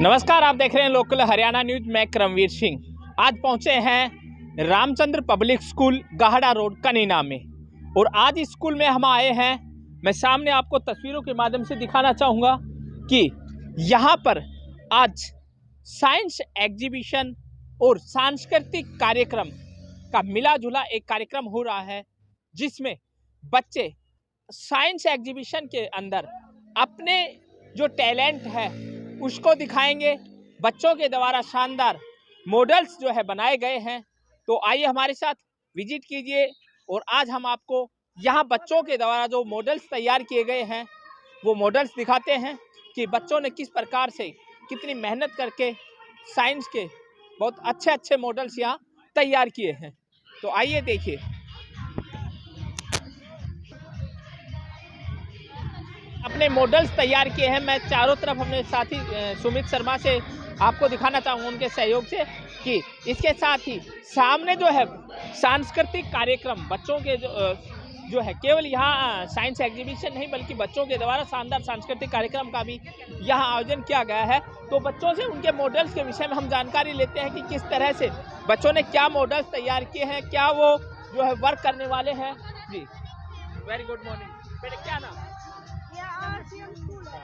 नमस्कार, आप देख रहे हैं लोकल हरियाणा न्यूज। मैं करमवीर सिंह आज पहुंचे हैं Ramchandra public school Gahra road Kanina में। और आज इस स्कूल में हम आए हैं। मैं सामने आपको तस्वीरों के माध्यम से दिखाना चाहूँगा कि यहाँ पर आज साइंस एग्जीबिशन और सांस्कृतिक कार्यक्रम का मिला जुला एक कार्यक्रम हो रहा है, जिसमें बच्चे साइंस एग्जीबिशन के अंदर अपने जो टैलेंट है उसको दिखाएंगे। बच्चों के द्वारा शानदार मॉडल्स जो है बनाए गए हैं। तो आइए हमारे साथ विजिट कीजिए और आज हम आपको यहाँ बच्चों के द्वारा जो मॉडल्स तैयार किए गए हैं वो मॉडल्स दिखाते हैं कि बच्चों ने किस प्रकार से कितनी मेहनत करके साइंस के बहुत अच्छे अच्छे मॉडल्स यहाँ तैयार किए हैं। तो आइए देखिए। अपने मॉडल्स तैयार किए हैं। मैं चारों तरफ अपने साथी सुमित शर्मा से आपको दिखाना चाहूँगा उनके सहयोग से कि इसके साथ ही सामने जो है सांस्कृतिक कार्यक्रम बच्चों के जो है केवल यहाँ साइंस एग्जीबिशन नहीं बल्कि बच्चों के द्वारा शानदार सांस्कृतिक कार्यक्रम का भी यहाँ आयोजन किया गया है। तो बच्चों से उनके मॉडल्स के विषय में हम जानकारी लेते हैं कि किस तरह से बच्चों ने क्या मॉडल्स तैयार किए हैं, क्या वो जो है वर्क करने वाले हैं। जी वेरी गुड मॉर्निंग बेटे, क्या नाम? स्कूल है।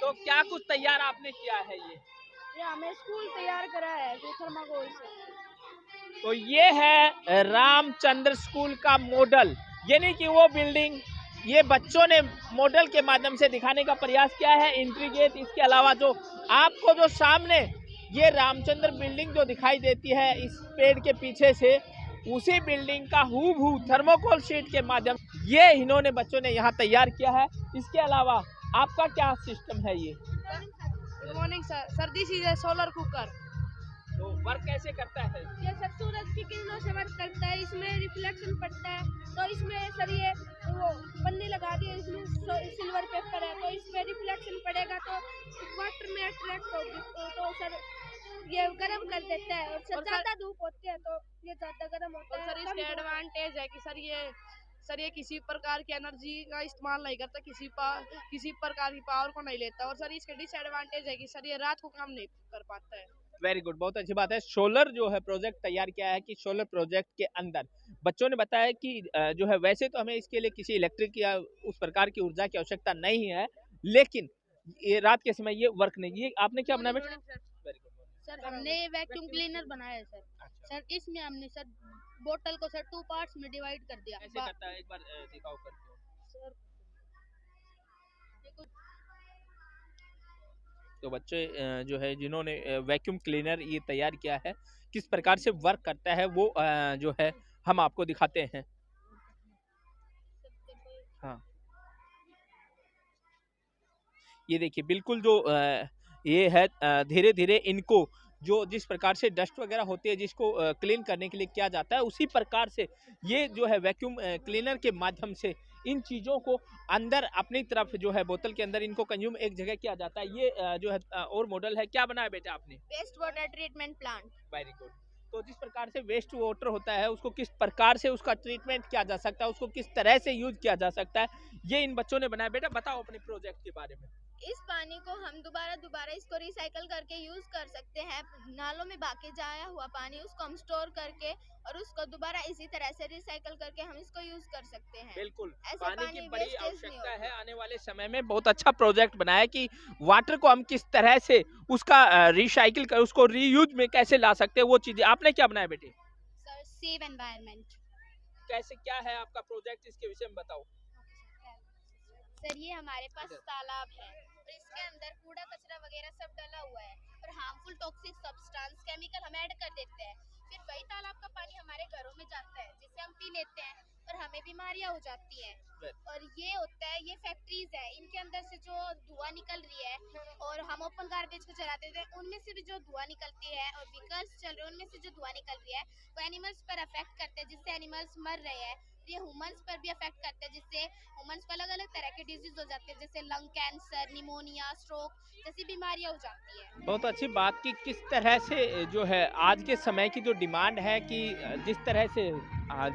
तो क्या कुछ तैयार आपने किया है? ये हमें स्कूल तैयार करा है थर्माकोल से। तो ये है रामचंद्र स्कूल का मॉडल, यानी कि वो बिल्डिंग ये बच्चों ने मॉडल के माध्यम से दिखाने का प्रयास किया है। एंट्री गेट, इसके अलावा जो आपको जो सामने ये रामचंद्र बिल्डिंग जो दिखाई देती है इस पेड़ के पीछे से, उसी बिल्डिंग का हूबहू थर्माकोल शीट के माध्यम ये इन्होंने बच्चों ने यहाँ तैयार किया है। इसके अलावा आपका क्या सिस्टम है? ये गुड मॉर्निंग सर। सर्दी सीजन सोलर कुकर। तो वर्क कैसे करता है? ये सब सूरज की किरणों से वर्क करता है। इसमें रिफ्लेक्शन पड़ता है तो इसमें सर ये वो पन्नी लगा दी है, इसमें सिल्वर पेपर है तो इसमें रिफ्लेक्शन पड़ेगा तो वाटर में अट्रैक्ट होगी तो सर ये गर्म कर देता है। और सर ज्यादा धूप होती है तो ये ज्यादा गर्म होता है। सर इसके एडवांटेज है कि सर ये किसी प्रकार की एनर्जी का इस्तेमाल नहीं करता, किसी प्रकार की पावर को नहीं लेता। और सर इसके डिसएडवांटेज है कि सर ये रात को काम नहीं कर पाता है। वेरी गुड, बहुत अच्छी बात है। सोलर जो है प्रोजेक्ट तैयार किया है कि सोलर प्रोजेक्ट के अंदर बच्चों ने बताया कि जो है वैसे तो हमें इसके लिए किसी इलेक्ट्रिक या उस प्रकार की ऊर्जा की आवश्यकता नहीं है, लेकिन ये रात के समय ये वर्क नहीं। ये आपने क्या बनाया बेटा? वेरी गुड सर हमने वैक्यूम क्लीनर बनाया है सर। अच्छा। सर इसमें हमने सर बोतल को सर 2 पार्ट्स में डिवाइड कर दिया। कैसे करता है एक बार दिखाओ करके। सर तो बच्चे जो है जिन्होंने वैक्यूम क्लीनर ये तैयार किया है किस प्रकार से वर्क करता है वो जो है हम आपको दिखाते हैं। हाँ ये देखिए बिल्कुल जो ये है धीरे धीरे इनको जो जिस प्रकार से डस्ट वगैरह होती है जिसको क्लीन करने के लिए किया जाता है, उसी प्रकार से ये जो है वैक्यूम क्लीनर के माध्यम से इन चीज़ों को अंदर अपनी तरफ जो है बोतल के अंदर इनको कंज्यूम एक जगह किया जाता है। ये जो है और मॉडल है, क्या बनाया बेटा आपने? Waste water treatment plant. Very good. तो जिस प्रकार से वेस्ट वाटर होता है उसको किस प्रकार से उसका ट्रीटमेंट किया जा सकता है, उसको किस तरह से यूज किया जा सकता है, ये इन बच्चों ने बनाया। बेटा बताओ अपने प्रोजेक्ट के बारे में। इस पानी को हम दोबारा इसको रिसाइकल करके यूज कर सकते हैं। नालों में बाकी जाया हुआ पानी उसको हम स्टोर करके और उसको दोबारा इसी तरह से रिसाइकल करके हम इसको यूज कर सकते हैं। बिल्कुल, ऐसे पानी की बड़ी वेस्टेज आवश्यकता है आने वाले समय में। बहुत अच्छा प्रोजेक्ट बनाया कि वाटर को हम किस तरह से उसका रिसाइकिल कर उसको रीयूज में कैसे ला सकते हैं, वो चीजें आपने क्या बनाया बेटे? Sir save environment. कैसे क्या है आपका प्रोजेक्ट, इसके विषय में बताओ। सर ये हमारे पास तालाब है और इसके अंदर कूड़ा कचरा वगैरह सब डला हुआ है और हार्मफुल टॉक्सिक सब्सटेंस केमिकल हम ऐड कर देते हैं। फिर वही तालाब का पानी हमारे घरों में जाता है जिसे हम पी लेते हैं और हमें बीमारियां हो जाती हैं। और ये होता है, ये फैक्ट्रीज है, इनके अंदर से जो धुआं निकल रही है और हम ओपन गार्बेज को जलाते थे उनमें से भी जो धुआं निकलती है और व्हीकल्स चल रहे हैं उनमें से जो धुआं निकल रही है वो एनिमल्स पर अफेक्ट करते हैं, जिससे एनिमल्स मर रहे हैं। ये ह्यूमंस पर भी अफेक्ट करते हैं, जिससे ह्यूमंस को अलग अलग तरह के डिजीज हो जाते हैं, जैसे लंग कैंसर, निमोनिया, स्ट्रोक जैसी बीमारियां हो जाती है। बहुत अच्छी बात की किस तरह से जो है आज के समय की जो डिमांड है कि जिस तरह से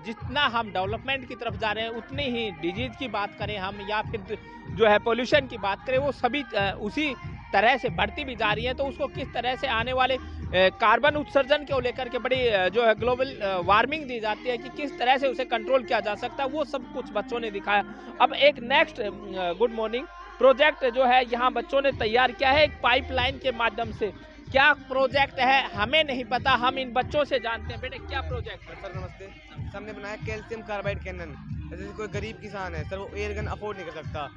जितना हम डेवलपमेंट की तरफ जा रहे हैं उतनी ही डिजीज की बात करें हम या फिर जो है पोल्यूशन की बात करें, वो सभी उसी तरह से बढ़ती भी जा रही है, तो उसको किस तरह से आने वाले कार्बन उत्सर्जन को लेकर के बड़ी जो है ग्लोबल वार्मिंग दी जाती है कि किस तरह से उसे कंट्रोल किया जा सकता है, वो सब कुछ बच्चों ने दिखाया। अब एक नेक्स्ट गुड मॉर्निंग प्रोजेक्ट जो है यहाँ बच्चों ने तैयार किया है एक पाइपलाइन के माध्यम से। क्या प्रोजेक्ट है हमें नहीं पता, हम इन बच्चों से जानते हैं। बेटे क्या प्रोजेक्ट है? सर नमस्ते। सर हमने बनाया कैल्शियम कार्बाइड कैनन। जैसे कोई गरीब किसान है सर, वो एयर गन अफोर्ड नहीं कर सकता,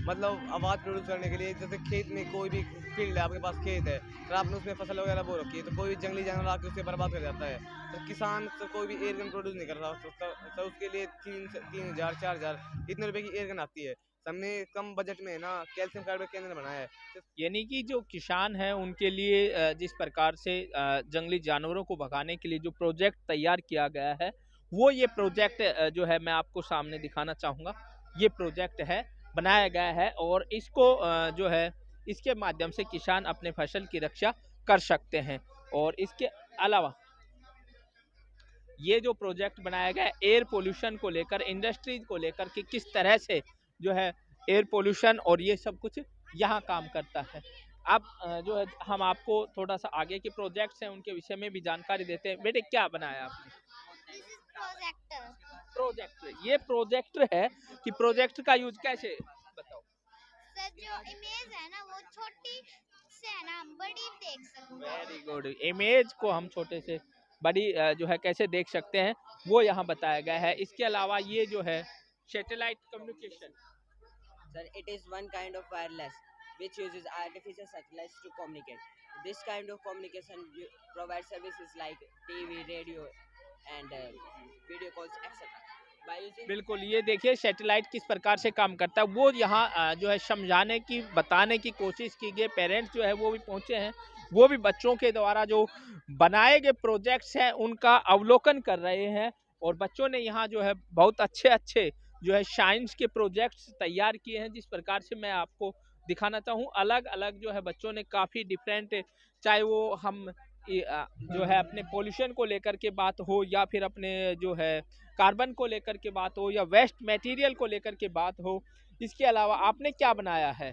मतलब आवाज़ प्रोड्यूस करने के लिए। जैसे खेत में कोई भी फील्ड है, आपके पास खेत है सर, आपने उसमें फसल वगैरह बो रखी है, तो कोई भी जंगली जानवर आके उसे बर्बाद कर जाता है। तो किसान तो कोई भी एयर गन प्रोड्यूस नहीं कर रहा सर, उसके लिए 3,000 4,000 इतने रुपए की एयर गन आती है। हमने कम बजट में ना कैल्शियम कार्बाइड कैनन बनाया है। यानी कि जो किसान हैं उनके लिए जिस प्रकार से जंगली जानवरों को भगाने के लिए जो प्रोजेक्ट तैयार किया गया है, वो ये प्रोजेक्ट जो है मैं आपको सामने दिखाना चाहूँगा। ये प्रोजेक्ट है, बनाया गया है, और इसको जो है इसके माध्यम से किसान अपने फसल की रक्षा कर सकते हैं। और इसके अलावा ये जो प्रोजेक्ट बनाया गया है एयर पोल्यूशन को लेकर, इंडस्ट्रीज को लेकर कि किस तरह से जो है एयर पोल्यूशन और ये सब कुछ यहाँ काम करता है। अब जो है हम आपको थोड़ा सा आगे के प्रोजेक्ट्स हैं उनके विषय में भी जानकारी देते हैं। बेटे क्या बनाया आपने? प्रोजेक्टर। ये प्रोजेक्टर है कि प्रोजेक्टर का यूज कैसे बताओ? सर जो इमेज है ना वो छोटी से है ना हम बड़ी देख सकते हैं। Very good. इमेज को हम छोटे से बड़ी जो है कैसे देख सकते हैं वो यहाँ बताया गया है। इसके अलावा ये जो है satellite communication. Sir, it is one kind of wireless which uses artificial satellites to communicate. This kind of communication provides services like TV, radio, and video calls, etc. By using बिल्कुल, ये देखिए सैटेलाइट किस प्रकार से काम करता है वो यहाँ जो है समझाने की बताने की कोशिश की गई। पेरेंट्स जो है वो भी पहुँचे हैं, वो भी बच्चों के द्वारा जो बनाए गए प्रोजेक्ट्स हैं उनका अवलोकन कर रहे हैं। और बच्चों ने यहाँ जो है बहुत अच्छे अच्छे जो है साइंस के प्रोजेक्ट्स तैयार किए हैं। जिस प्रकार से मैं आपको दिखाना चाहूँ, अलग अलग जो है बच्चों ने काफ़ी डिफरेंट, चाहे वो हम जो है अपने पोल्यूशन को लेकर के बात हो, या फिर अपने जो है कार्बन को लेकर के बात हो, या वेस्ट मटेरियल को लेकर के बात हो। इसके अलावा आपने क्या बनाया है?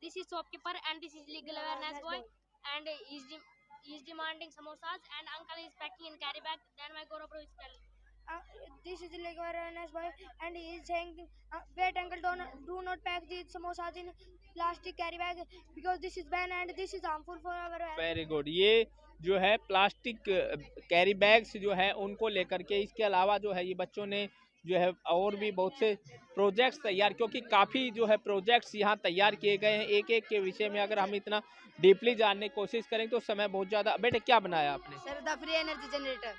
This is shopkeeper and this is legal awareness boy and is demanding samosas and uncle is packing in carry bag. Then my Goro bro is telling. This is legal awareness boy and he is saying, wait uncle, do not pack these samosas in plastic carry bag because this is banned and this is harmful for our health. Very good. ये जो है plastic carry bags जो है उनको लेकर के, इसके अलावा जो है ये बच्चों ने जो है और भी बहुत से प्रोजेक्ट्स तैयार, क्योंकि काफ़ी जो है प्रोजेक्ट्स यहाँ तैयार किए गए हैं। एक एक के विषय में अगर हम इतना डीपली जानने की कोशिश करें तो समय बहुत ज़्यादा। बेटे क्या बनाया आपने? Sir, the free energy generator.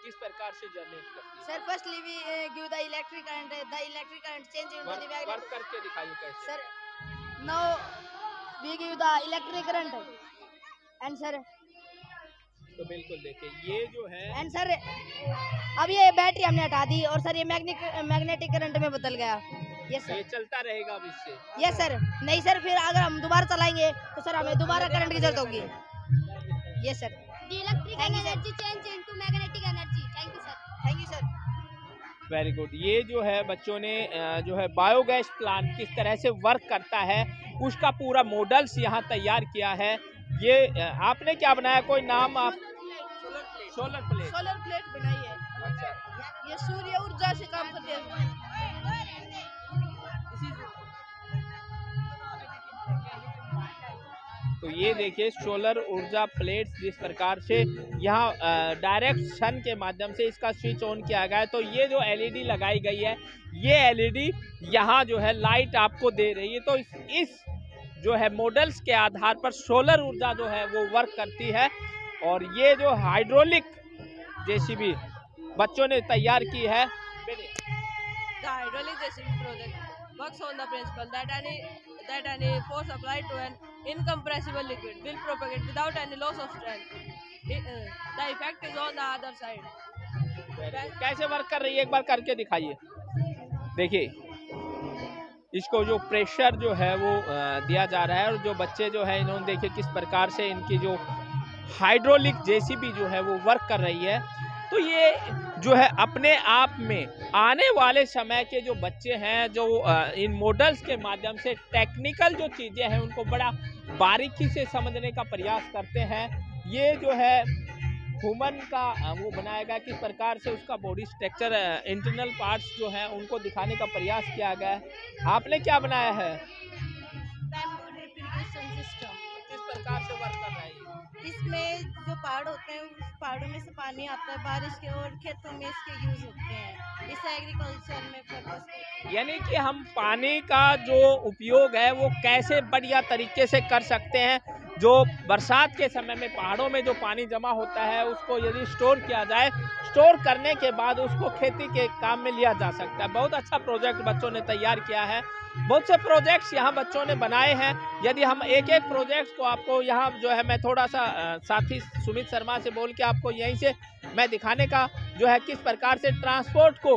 किस प्रकार से जनरेट करती है? Sir, firstly we give the electric current. The electric current change into the work magnet. करके दिखाइए कैसे। Sir, now we give the electric current. And sir, तो बिल्कुल देखिए ये जो है and sir, अब ये बैटरी हमने हटा दी और सर ये मैग्नेटिक करंट में बदल गया। यस ये सर। चलता रहेगा अब इससे। Yes sir. नहीं सर, फिर अगर हम दोबारा चलाएंगे तो सर हमें दोबारा करंट की जरूरत होगी। Yes sir. The electrical energy change into magnetic energy. Thank you sir. Thank you sir. Very good. ये जो है बच्चों ने जो है बायोगैस प्लांट किस तरह से वर्क करता है उसका पूरा मॉडल्स यहाँ तैयार किया है। ये आपने क्या बनाया, कोई नाम? आप सोलर प्लेट। सोलर प्लेट बनाई है। ये सूर्य ऊर्जा से काम करते हैं। तो ये देखिए सोलर ऊर्जा प्लेट्स जिस प्रकार से यहाँ डायरेक्ट सन के माध्यम से इसका स्विच ऑन किया गया है। तो ये जो एलईडी लगाई गई है, ये एलईडी यहाँ जो है लाइट आपको दे रही है। तो इस जो है मॉडल्स के आधार पर सोलर ऊर्जा जो है वो वर्क करती है। और ये जो हाइड्रोलिक जेसीबी बच्चों ने तैयार की है। The hydraulic JCB project works on the principle that any force applied to an incompressible liquid will propagate without any loss of strength. The effect is on the other side. कैसे work कर रही है एक बार करके दिखाइए। देखिए इसको जो प्रेशर जो है वो दिया जा रहा है, और जो बच्चे जो है इन्होंने देखिए किस प्रकार से इनकी जो हाइड्रोलिक जेसीबी जो है वो वर्क कर रही है। तो ये जो है अपने आप में आने वाले समय के जो बच्चे हैं, जो इन मॉडल्स के माध्यम से टेक्निकल जो चीज़ें हैं उनको बड़ा बारीकी से समझने का प्रयास करते हैं। ये जो है ह्यूमन का वो बनाया गया, किस प्रकार से उसका बॉडी स्ट्रक्चर, इंटरनल पार्ट्स जो हैं उनको दिखाने का प्रयास किया गया है। आपने क्या बनाया है? किस प्रकार से वर्क कर रहा है? इसमें जो पहाड़ होते हैं उस पहाड़ों में से पानी आता है बारिश के, और खेतों में इसके यूज होते हैं, इस एग्रीकल्चर में पर्पस। यानी कि हम पानी का जो उपयोग है वो कैसे बढ़िया तरीके से कर सकते हैं। जो बरसात के समय में पहाड़ों में जो पानी जमा होता है उसको यदि स्टोर किया जाए, स्टोर करने के बाद उसको खेती के काम में लिया जा सकता है। बहुत अच्छा प्रोजेक्ट बच्चों ने तैयार किया है। बहुत से प्रोजेक्ट्स यहाँ बच्चों ने बनाए हैं। यदि हम एक एक प्रोजेक्ट को आपको यहाँ जो है मैं थोड़ा सा साथी सुमित शर्मा से बोल के आपको यहीं से मैं दिखाने का जो है किस प्रकार से ट्रांसपोर्ट को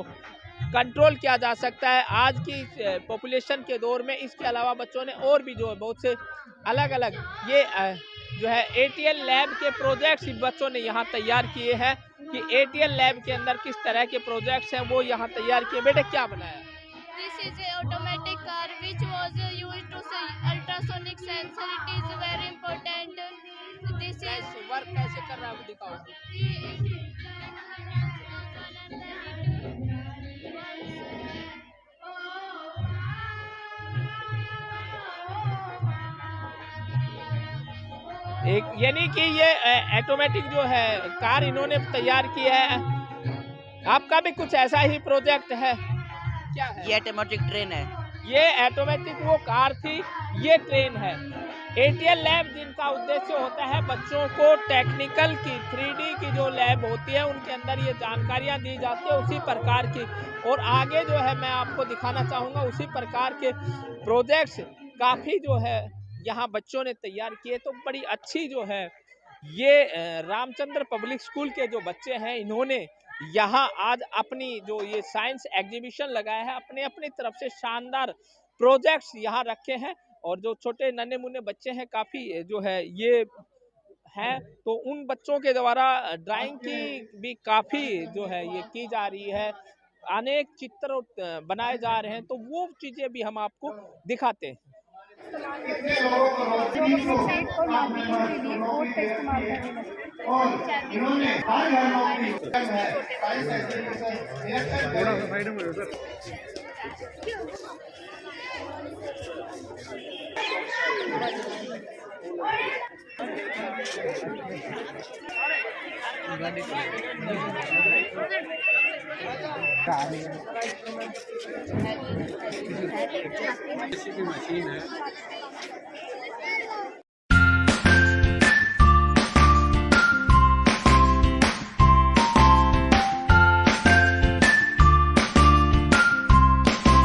कंट्रोल किया जा सकता है आज की पॉपुलेशन के दौर में। इसके अलावा बच्चों ने और भी जो है बहुत से अलग अलग ये जो है ATL लैब के प्रोजेक्ट्स बच्चों ने यहाँ तैयार किए हैं कि ATL लैब के अंदर किस तरह के प्रोजेक्ट्स हैं वो यहाँ तैयार किए। बेटे क्या बनाया? This is a automatic car which was used to see ultrasonic sensor. It is very important. This is work कैसे कर रहा है वो दिखाओ। एक यानी कि ये ऑटोमेटिक जो है कार इन्होंने तैयार की है। आपका भी कुछ ऐसा ही प्रोजेक्ट है क्या है? ये ऑटोमेटिक ट्रेन है। ये ऑटोमेटिक वो कार थी, ये ट्रेन है। ATL लैब जिनका उद्देश्य होता है बच्चों को टेक्निकल की 3D की जो लैब होती है उनके अंदर ये जानकारियां दी जाती है उसी प्रकार की। और आगे जो है मैं आपको दिखाना चाहूँगा उसी प्रकार के प्रोजेक्ट्स काफ़ी जो है यहाँ बच्चों ने तैयार किए। तो बड़ी अच्छी जो है ये रामचंद्र पब्लिक स्कूल के जो बच्चे हैं इन्होंने यहाँ आज अपनी जो ये साइंस एग्जीबिशन लगाया है, अपने अपनी तरफ से शानदार प्रोजेक्ट्स यहाँ रखे हैं। और जो छोटे नन्हे मुन्ने बच्चे हैं काफ़ी जो है ये हैं, तो उन बच्चों के द्वारा ड्राइंग की भी काफ़ी जो है ये की जा रही है। अनेक चित्र बनाए जा रहे हैं, तो वो चीज़ें भी हम आपको दिखाते हैं। मशीन है